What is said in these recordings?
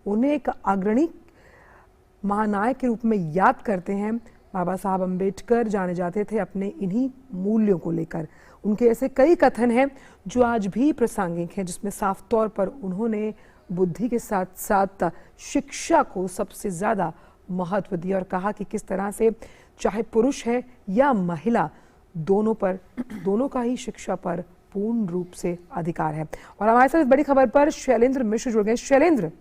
उन्हें एक अग्रणी महानायक के रूप में याद करते हैं। बाबा साहब अम्बेडकर जाने जाते थे अपने इन्हीं मूल्यों को लेकर। उनके ऐसे कई कथन हैं जो आज भी प्रासंगिक हैं, जिसमें साफ तौर पर उन्होंने बुद्धि के साथ साथ शिक्षा को सबसे ज़्यादा महत्व दिया और कहा कि किस तरह से चाहे पुरुष है या महिला, दोनों का ही शिक्षा पर पूर्ण रूप से अधिकार है। और हमारे साथ इस बड़ी खबर पर शैलेंद्र मिश्र जुड़ गए। शैलेंद्र,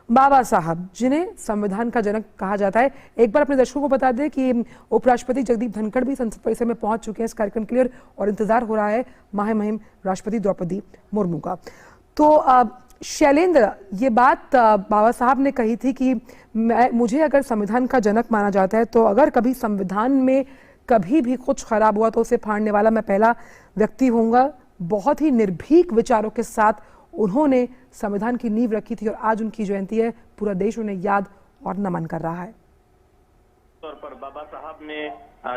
बाबा साहब जिन्हें संविधान का जनक कहा जाता है, एक बार अपने दर्शकों को बता दें कि उपराष्ट्रपति जगदीप धनखड़ भी संसद परिसर में पहुंच चुके हैं इस कार्यक्रम के लिए और इंतजार हो रहा है महामहिम राष्ट्रपति द्रौपदी मुर्मू का। तो शैलेंद्र, ये बात बाबा साहब ने कही थी कि मुझे अगर संविधान का जनक माना जाता है तो अगर कभी संविधान में कभी भी कुछ खराब हुआ तो उसे फाड़ने वाला मैं पहला व्यक्ति होऊंगा। बहुत ही निर्भीक विचारों के साथ उन्होंने संविधान की नींव रखी थी और आज उनकी जयंती है। पूरा देश उन्हें याद और नमन कर रहा है। तौर पर बाबा साहब ने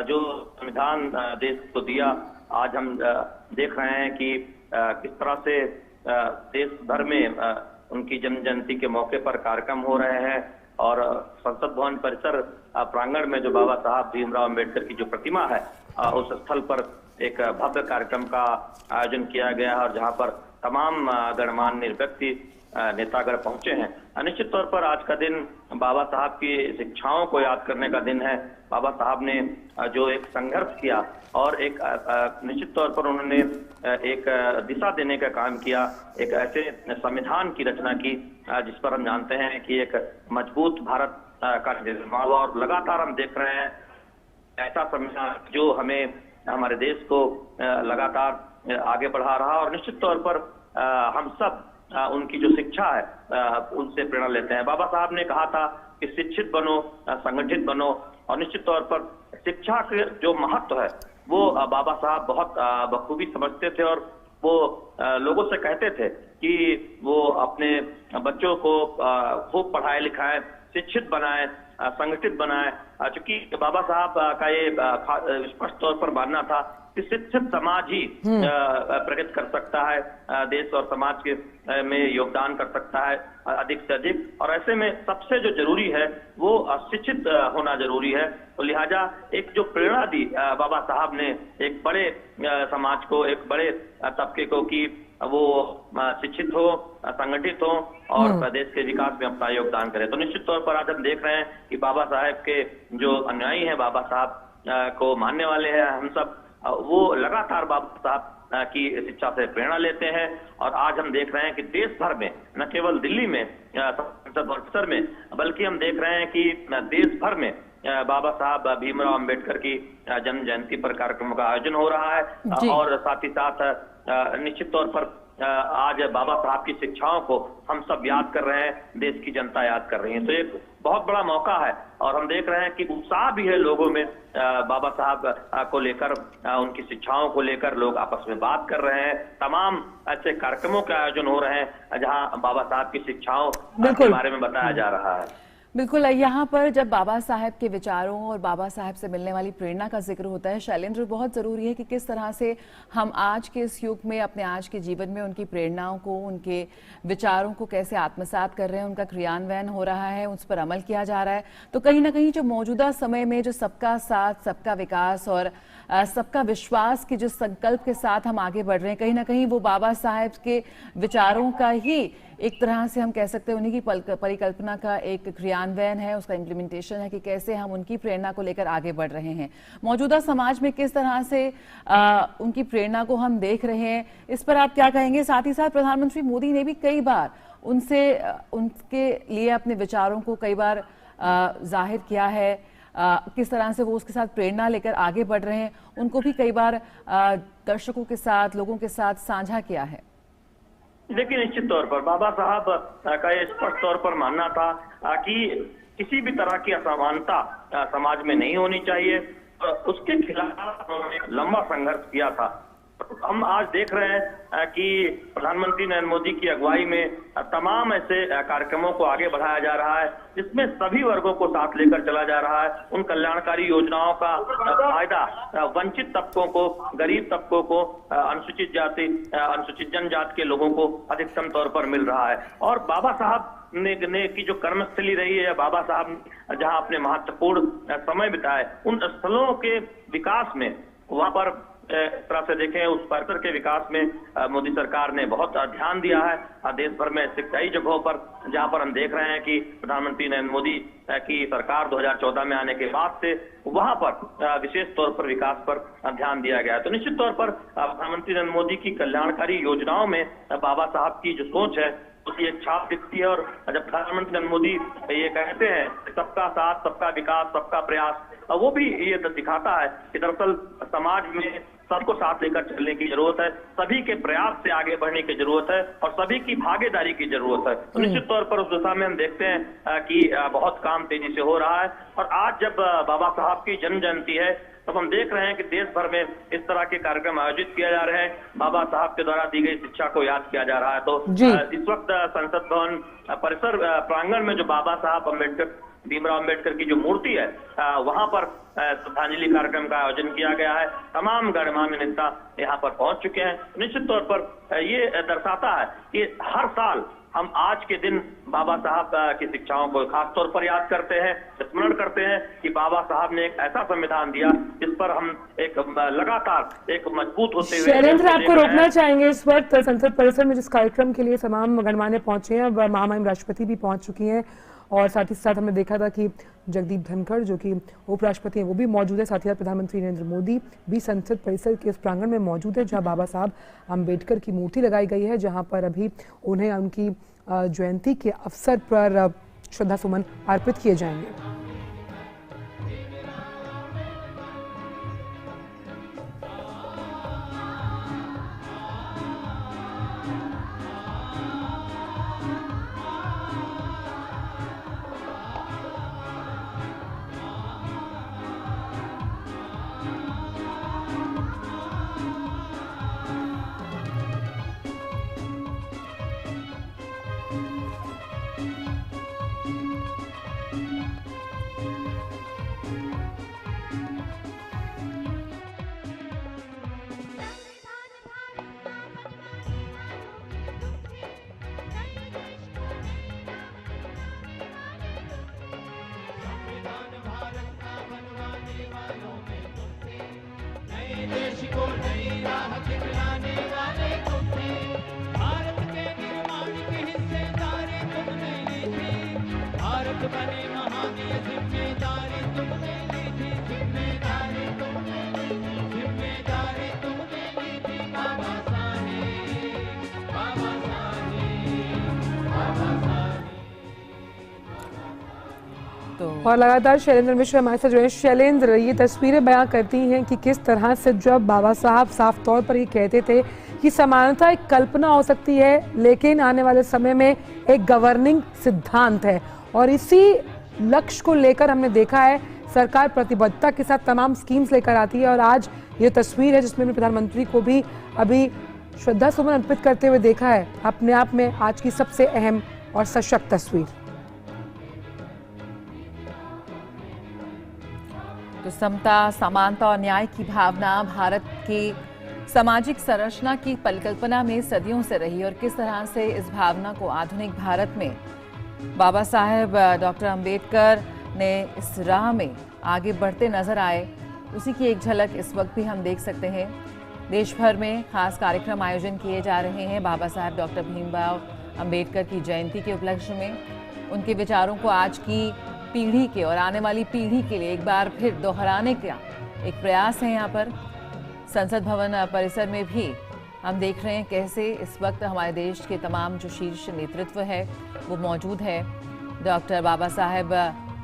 जो संविधान देश को दिया, आज हम देख रहे हैं कि किस तरह से देश भर में उनकी जन्म जयंती के मौके पर कार्यक्रम हो रहे हैं और संसद भवन परिसर प्रांगण में जो बाबा साहब भीमराव अंबेडकर की जो प्रतिमा है, उस स्थल पर एक भव्य कार्यक्रम का आयोजन किया गया है और जहां पर तमाम गणमान्य व्यक्ति नेतागण पहुंचे हैं। निश्चित तौर पर आज का दिन बाबा साहब की शिक्षाओं को याद करने का दिन है। बाबा साहब ने जो एक संघर्ष किया और एक निश्चित तौर पर उन्होंने एक दिशा देने का काम किया, एक ऐसे संविधान की रचना की जिस पर हम जानते हैं कि एक मजबूत भारत का निर्माण हुआ और लगातार हम देख रहे हैं ऐसा संविधान जो हमें हमारे देश को लगातार आगे बढ़ा रहा और निश्चित तौर पर हम सब उनकी जो शिक्षा है उनसे प्रेरणा लेते हैं। बाबा साहब ने कहा था कि शिक्षित बनो, संगठित बनो और निश्चित तौर पर शिक्षा के जो महत्व है वो बाबा साहब बहुत बखूबी समझते थे और वो लोगों से कहते थे कि वो अपने बच्चों को खूब पढ़ाए लिखाएं, शिक्षित बनाएं, संगठित बनाएं। चूंकि बाबा साहब का ये स्पष्ट तौर पर मानना था कि शिक्षित समाज ही प्रगति कर सकता है, देश और समाज के में योगदान कर सकता है अधिक से अधिक। और ऐसे में सबसे जो जरूरी है वो शिक्षित होना जरूरी है। तो लिहाजा एक जो प्रेरणा दी बाबा साहब ने एक बड़े समाज को, एक बड़े तबके को कि वो शिक्षित हो, संगठित हो और प्रदेश के विकास में अपना योगदान करे। तो निश्चित तौर पर आज हम देख रहे हैं कि बाबा साहब के जो अनुयायी हैं, बाबा साहब को मानने वाले हैं हम सब, वो लगातार बाबा साहब की शिक्षा से प्रेरणा लेते हैं। और आज हम देख रहे हैं कि देश भर में, न केवल दिल्ली में संसद परिसर में, बल्कि हम देख रहे हैं कि देश भर में बाबा साहब भीमराव अंबेडकर की जन्म जयंती पर कार्यक्रमों का आयोजन हो रहा है। और साथ ही साथ निश्चित तौर पर आज बाबा साहब की शिक्षाओं को हम सब याद कर रहे हैं, देश की जनता याद कर रही है। तो एक बहुत बड़ा मौका है और हम देख रहे हैं कि उत्साह भी है लोगों में बाबा साहब को लेकर, उनकी शिक्षाओं को लेकर लोग आपस में बात कर रहे हैं। तमाम ऐसे कार्यक्रमों के आयोजन हो रहे हैं जहां बाबा साहब की शिक्षाओं के बारे में बताया जा रहा है। बिल्कुल, यहाँ पर जब बाबा साहब के विचारों और बाबा साहब से मिलने वाली प्रेरणा का जिक्र होता है, शैलेंद्र, बहुत ज़रूरी है कि किस तरह से हम आज के इस युग में अपने आज के जीवन में उनकी प्रेरणाओं को, उनके विचारों को कैसे आत्मसात कर रहे हैं, उनका क्रियान्वयन हो रहा है, उस पर अमल किया जा रहा है। तो कहीं ना कहीं जो मौजूदा समय में जो सबका साथ, सबका विकास और सबका विश्वास के जो संकल्प के साथ हम आगे बढ़ रहे हैं, कहीं ना कहीं वो बाबा साहब के विचारों का ही एक तरह से हम कह सकते हैं उन्हीं की परिकल्पना का एक क्रियान्वयन है, उसका इम्प्लीमेंटेशन है कि कैसे हम उनकी प्रेरणा को लेकर आगे बढ़ रहे हैं। मौजूदा समाज में किस तरह से उनकी प्रेरणा को हम देख रहे हैं, इस पर आप क्या कहेंगे? साथ ही साथ प्रधानमंत्री मोदी ने भी कई बार उनके लिए अपने विचारों को कई बार जाहिर किया है, किस तरह से वो उसके साथ प्रेरणा लेकर आगे बढ़ रहे हैं, उनको भी कई बार दर्शकों के साथ, लोगों के साथ साझा किया है। देखिए, निश्चित तौर पर बाबा साहब का ये स्पष्ट तौर पर मानना था कि किसी भी तरह की असमानता समाज में नहीं होनी चाहिए। उसके खिलाफ उन्होंने लंबा संघर्ष किया था। हम आज देख रहे हैं कि प्रधानमंत्री नरेंद्र मोदी की अगुवाई में तमाम ऐसे कार्यक्रमों को आगे बढ़ाया जा रहा है जिसमें सभी वर्गों को साथ लेकर चला जा रहा है। उन कल्याणकारी योजनाओं का फायदा वंचित तबकों को, गरीब तबकों को, अनुसूचित जाति, अनुसूचित जनजाति के लोगों को अधिकतम तौर पर मिल रहा है। और बाबा साहब ने की जो कर्मस्थली रही है, बाबा साहब ने जहां अपने महत्वपूर्ण समय बिताए, उन स्थलों के विकास में वहां पर इस तरह से देखें उस परिसर के विकास में मोदी सरकार ने बहुत ध्यान दिया है। देश भर में ऐसे कई जगहों पर जहां पर हम देख रहे हैं कि प्रधानमंत्री नरेंद्र मोदी की सरकार 2014 में आने के बाद से वहां पर विशेष तौर पर विकास पर ध्यान दिया गया है। तो निश्चित तौर पर प्रधानमंत्री नरेंद्र मोदी की कल्याणकारी योजनाओं में बाबा साहब की जो सोच है उसकी एक छाप दिखती है। और जब प्रधानमंत्री नरेंद्र मोदी ये कहते हैं सबका साथ, सबका विकास, सबका प्रयास, वो भी ये दिखाता है कि दरअसल समाज में सबको साथ लेकर चलने की जरूरत है, सभी के प्रयास से आगे बढ़ने की जरूरत है और सभी की भागीदारी की जरूरत है। तो निश्चित तौर पर उस दिशा में हम देखते हैं कि बहुत काम तेजी से हो रहा है। और आज जब बाबा साहब की जन्म जयंती है तब हम देख रहे हैं कि देश भर में इस तरह के कार्यक्रम आयोजित किए जा रहे हैं, बाबा साहब के द्वारा दी गई शिक्षा को याद किया जा रहा है। तो इस वक्त संसद भवन परिसर प्रांगण में जो बाबा साहब भीमराव अम्बेडकर की जो मूर्ति है वहां पर श्रद्धांजलि कार्यक्रम का आयोजन किया गया है। तमाम गणमान्य नेता यहाँ पर पहुंच चुके हैं। निश्चित तौर पर ये दर्शाता है कि हर साल हम आज के दिन बाबा साहब की शिक्षाओं को खास तौर पर याद करते हैं, स्मरण करते हैं कि बाबा साहब ने एक ऐसा संविधान दिया जिस पर हम एक लगातार एक मजबूत होते हुए। शैलेंद्र, आपको रोकना चाहेंगे, इस वक्त संसद परिसर में जिस कार्यक्रम के लिए तमाम गणमान्य पहुंचे हैं, महामहिम राष्ट्रपति भी पहुंच चुकी हैं और साथ ही साथ हमने देखा था कि जगदीप धनखड़ जो कि उपराष्ट्रपति हैं वो भी मौजूद है। साथ ही साथ प्रधानमंत्री नरेंद्र मोदी भी संसद परिसर के इस प्रांगण में मौजूद है जहां बाबा साहब अम्बेडकर की मूर्ति लगाई गई है, जहां पर अभी उन्हें उनकी जयंती के अवसर पर श्रद्धा सुमन अर्पित किए जाएंगे। देश को नई राह दिखलाने वाले तुम थे, भारत के निर्माण की हिस्सेदारी तुमने ली थी, भारत बने महान ये जिम्मेदारी तुमने ली थी, जिम्मेदारी तुमने ली थी, जिम्मेदारी तुमने ली थी। बाबा साहेब, बाबा साहेब, बाबा साहेब। और लगातार शैलेंद्र मिश्र हमारे साथ जो है। शैलेंद्र, ये तस्वीरें बयां करती हैं कि किस तरह से जब बाबा साहब साफ तौर पर ये कहते थे कि समानता एक कल्पना हो सकती है लेकिन आने वाले समय में एक गवर्निंग सिद्धांत है, और इसी लक्ष्य को लेकर हमने देखा है सरकार प्रतिबद्धता के साथ तमाम स्कीम्स लेकर आती है। और आज ये तस्वीर है जिसमें प्रधानमंत्री को भी अभी श्रद्धा सुमन अर्पित करते हुए देखा है, अपने आप में आज की सबसे अहम और सशक्त तस्वीर। तो समता, समानता और न्याय की भावना भारत की सामाजिक संरचना की परिकल्पना में सदियों से रही, और किस तरह से इस भावना को आधुनिक भारत में बाबा साहेब डॉक्टर अंबेडकर ने इस राह में आगे बढ़ते नजर आए, उसी की एक झलक इस वक्त भी हम देख सकते हैं। देश भर में खास कार्यक्रम आयोजन किए जा रहे हैं बाबा साहेब डॉक्टर भीमराव अंबेडकर की जयंती के उपलक्ष्य में। उनके विचारों को आज की पीढ़ी के और आने वाली पीढ़ी के लिए एक बार फिर दोहराने का एक प्रयास है। यहाँ पर संसद भवन परिसर में भी हम देख रहे हैं कैसे इस वक्त हमारे देश के तमाम जो शीर्ष नेतृत्व है वो मौजूद है डॉक्टर बाबा साहेब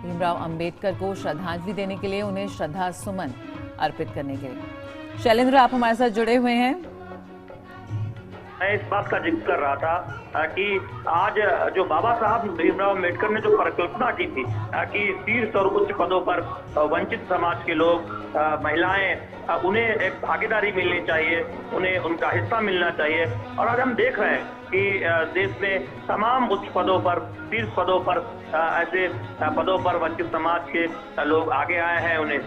भीमराव अंबेडकर को श्रद्धांजलि देने के लिए, उन्हें श्रद्धा सुमन अर्पित करने के लिए। शैलेंद्र, आप हमारे साथ जुड़े हुए हैं। मैं इस बात का जिक्र कर रहा था कि आज जो बाबा साहब भीमराव अम्बेडकर ने जो परिकल्पना की थी कि शीर्ष और उच्च पदों पर वंचित समाज के लोग, महिलाएं, उन्हें एक भागीदारी मिलनी चाहिए, उन्हें उनका हिस्सा मिलना चाहिए। और आज हम देख रहे हैं कि देश में तमाम उच्च पदों पर, शीर्ष पदों पर, ऐसे पदों पर वंचित समाज के लोग आगे आए हैं, उन्हें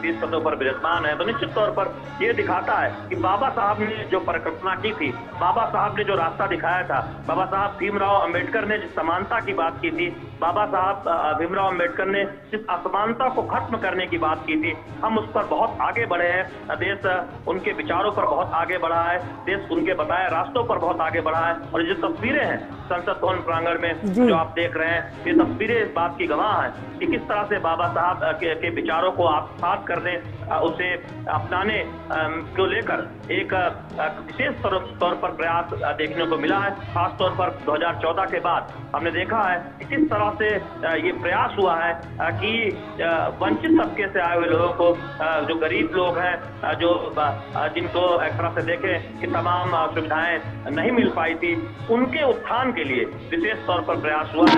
शीर्ष पदों पर विराजमान है। तो निश्चित तौर पर ये दिखाता है कि बाबा साहब ने जो परिकल्पना की थी, बाबा साहब ने जो रास्ता दिखाया था, बाबा साहब भीमराव अंबेडकर ने जिस समानता की बात की थी, बाबा साहब भीमराव अंबेडकर ने जिस असमानता को खत्म करने की बात की थी, हम उस पर बहुत आगे बढ़े हैं। देश उनके विचारों पर बहुत आगे बढ़ा है, देश उनके बताए रास्तों पर बहुत आगे बढ़ा है। और जो तस्वीरें हैं संसद भवन प्रांगण में जो आप देख रहे हैं, ये तस्वीरें इस बात की गवाह हैं कि किस तरह से बाबा साहब के विचारों को आत्मसात करने, उसे अपनाने को लेकर एक विशेष तौर पर प्रयास देखने को मिला है। खासतौर पर 2014 के बाद हमने देखा है कि किस तरह से ये प्रयास हुआ है कि वंचित तबके से आए हुए लोगों को, जो गरीब लोग हैं, जो जिनको एक तरह से देखें कि तमाम सुविधाएं नहीं मिल पाई थी, उनके उत्थान के लिए विशेष तौर पर प्रयास हुआ है।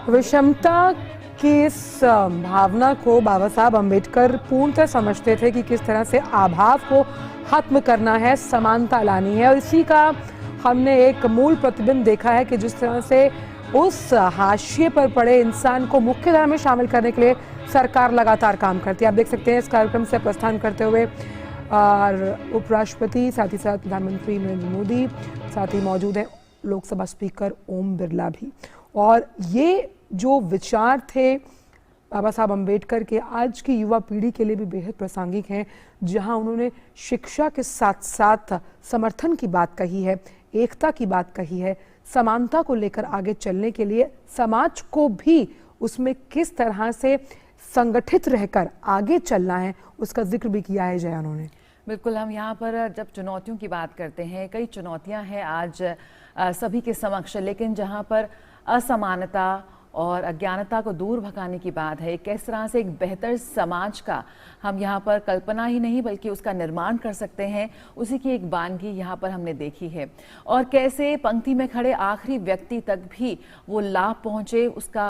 विषमता की इस भावना को बाबा साहब अम्बेडकर पूर्णतः समझते थे कि किस तरह से अभाव को खत्म करना है, समानता लानी है। और इसी का हमने एक मूल प्रतिबिंब देखा है कि जिस तरह से उस हाशिए पर पड़े इंसान को मुख्यधारा में शामिल करने के लिए सरकार लगातार काम करती है। आप देख सकते हैं इस कार्यक्रम से प्रस्थान करते हुए और उपराष्ट्रपति, साथ ही साथ प्रधानमंत्री नरेंद्र मोदी, साथ ही मौजूद हैं लोकसभा स्पीकर ओम बिरला भी। और ये जो विचार थे बाबा साहब अम्बेडकर के, आज की युवा पीढ़ी के लिए भी बेहद प्रासंगिक हैं, जहां उन्होंने शिक्षा के साथ साथ समर्थन की बात कही है, एकता की बात कही है, समानता को लेकर आगे चलने के लिए समाज को भी उसमें किस तरह से संगठित रहकर आगे चलना है, उसका जिक्र भी किया है जया उन्होंने। बिल्कुल, हम यहाँ पर जब चुनौतियों की बात करते हैं, कई चुनौतियाँ हैं आज सभी के समक्ष, लेकिन जहाँ पर असमानता और अज्ञानता को दूर भगाने की बात है, किस तरह से एक बेहतर समाज का हम यहाँ पर कल्पना ही नहीं बल्कि उसका निर्माण कर सकते हैं, उसी की एक वानगी यहाँ पर हमने देखी है। और कैसे पंक्ति में खड़े आखिरी व्यक्ति तक भी वो लाभ पहुँचे, उसका